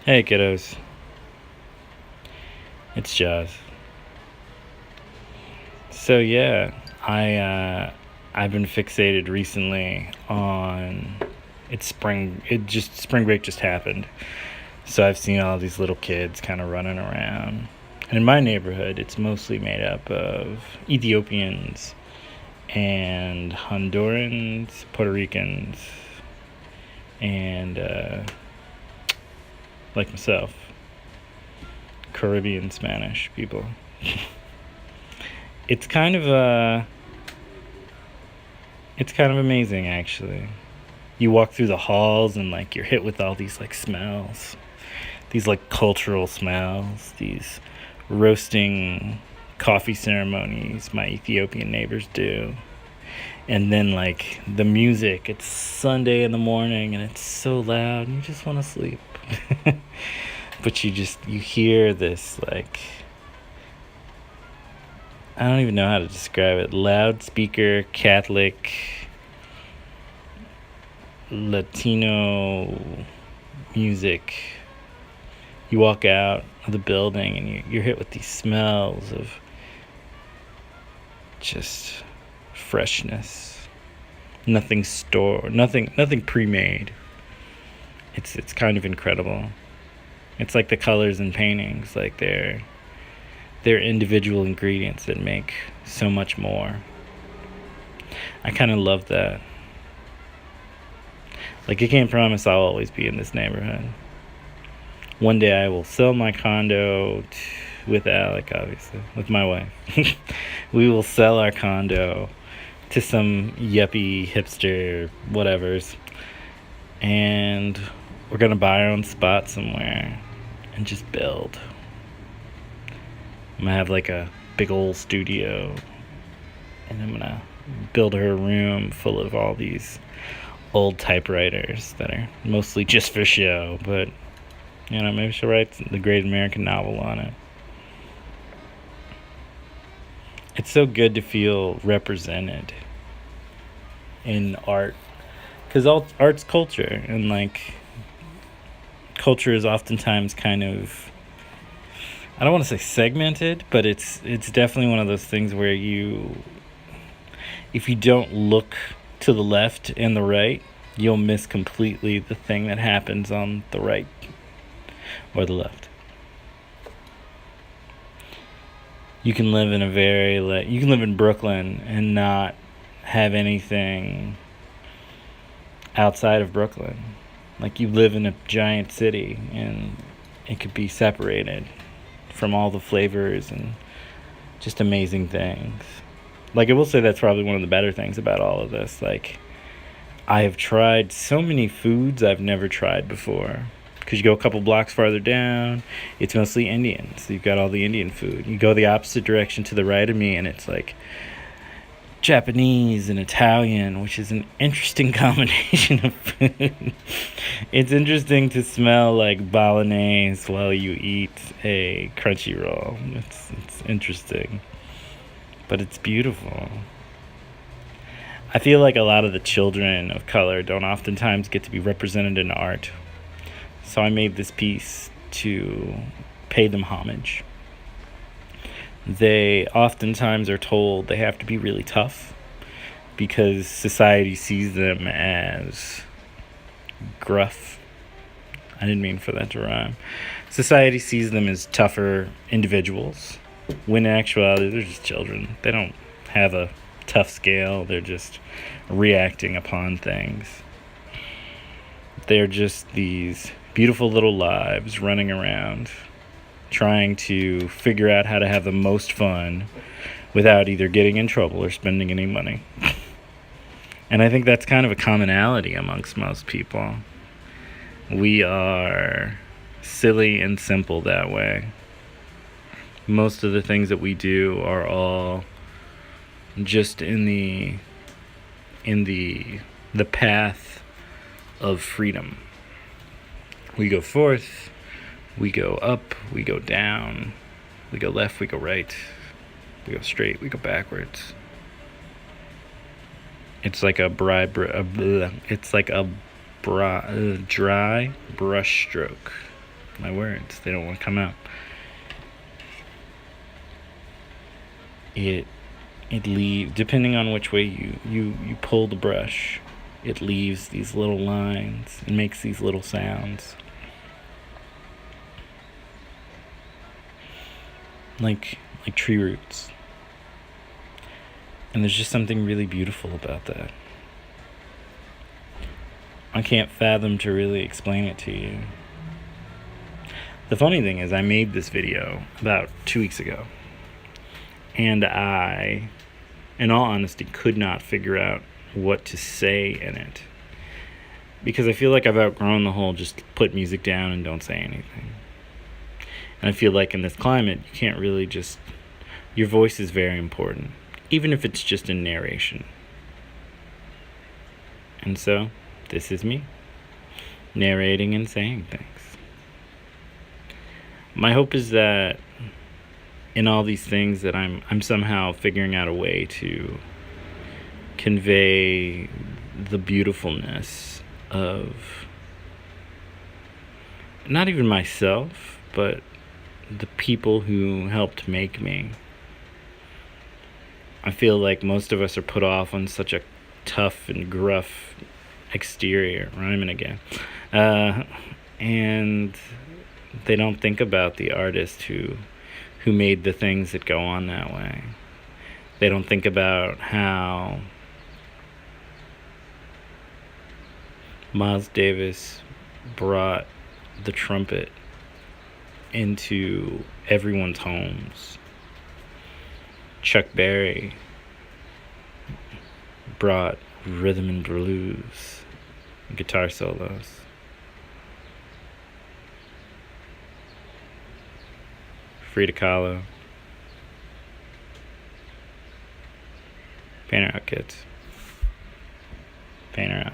Hey kiddos, it's Jazz. So yeah, I've been fixated recently on it's spring. Spring break just happened, so I've seen all these little kids kind of running around. And in my neighborhood, it's mostly made up of Ethiopians and Hondurans, Puerto Ricans, and like myself, Caribbean Spanish people. It's kind of it's kind of amazing actually. You walk through the halls and like you're hit with all these like smells. These like cultural smells, these roasting coffee ceremonies my Ethiopian neighbors do. And then like the music, it's Sunday in the morning and it's so loud and you just want to sleep. But you hear this like I don't even know how to describe it. Loudspeaker, Catholic, Latino music. You walk out of the building and you're hit with these smells of just freshness. Nothing stored, nothing pre-made. It's kind of incredible. It's like the colors in paintings, like they're individual ingredients that make so much more. I kind of love that. Like, I can't promise I'll always be in this neighborhood. One day I will sell my condo with Alec, obviously, with my wife. We will sell our condo to some yuppie hipster whatevers, and we're gonna buy our own spot somewhere and just build. I'm gonna have like a big old studio, and I'm gonna build her a room full of all these old typewriters that are mostly just for show, but maybe she'll write the great American novel on it. It's so good to feel represented in art, because art's culture, and like culture is oftentimes kind of, I don't want to say segmented, but it's definitely one of those things where if you don't look to the left and the right, you'll miss completely the thing that happens on the right or the left. You can live in Brooklyn and not have anything outside of Brooklyn. Like, you live in a giant city and it could be separated from all the flavors and just amazing things. Like, I will say that's probably one of the better things about all of this. Like, I have tried so many foods I've never tried before. Because you go a couple blocks farther down, it's mostly Indian. So you've got all the Indian food. You go the opposite direction to the right of me, and it's like Japanese and Italian, which is an interesting combination of food. It's interesting to smell like bolognese while you eat a crunchy roll. It's interesting, but it's beautiful. I feel like a lot of the children of color don't oftentimes get to be represented in art. So I made this piece to pay them homage. They oftentimes are told they have to be really tough because society sees them as gruff. I didn't mean for that to rhyme. Society sees them as tougher individuals, when in actuality they're just children. They don't have a tough scale. They're just reacting upon things. They're just these beautiful little lives running around, trying to figure out how to have the most fun without either getting in trouble or spending any money. And I think that's kind of a commonality amongst most people. We are silly and simple that way. Most of the things that we do are all just in the path of freedom. We go forth, we go up, we go down, we go left, we go right, we go straight, we go backwards. It's like a dry brush stroke. my words. They don't want to come out. It leaves, depending on which way you pull the brush, it leaves these little lines and makes these little sounds. Like tree roots. And there's just something really beautiful about that. I can't fathom to really explain it to you. The funny thing is, I made this video about 2 weeks ago, and I, in all honesty, could not figure out what to say in it, because I feel like I've outgrown the whole just put music down and don't say anything. And I feel like in this climate, you can't really just, your voice is very important, even if it's just in narration. And so, this is me, narrating and saying things. My hope is that in all these things that I'm somehow figuring out a way to convey the beautifulness of not even myself, but the people who helped make me. I feel like most of us are put off on such a tough and gruff exterior, rhyming again, and they don't think about the artist who made the things that go on that way. They don't think about how Miles Davis brought the trumpet into everyone's homes. Chuck Berry brought rhythm and blues, guitar solos. Frida Kahlo. Paint her out, kids. Paint her out.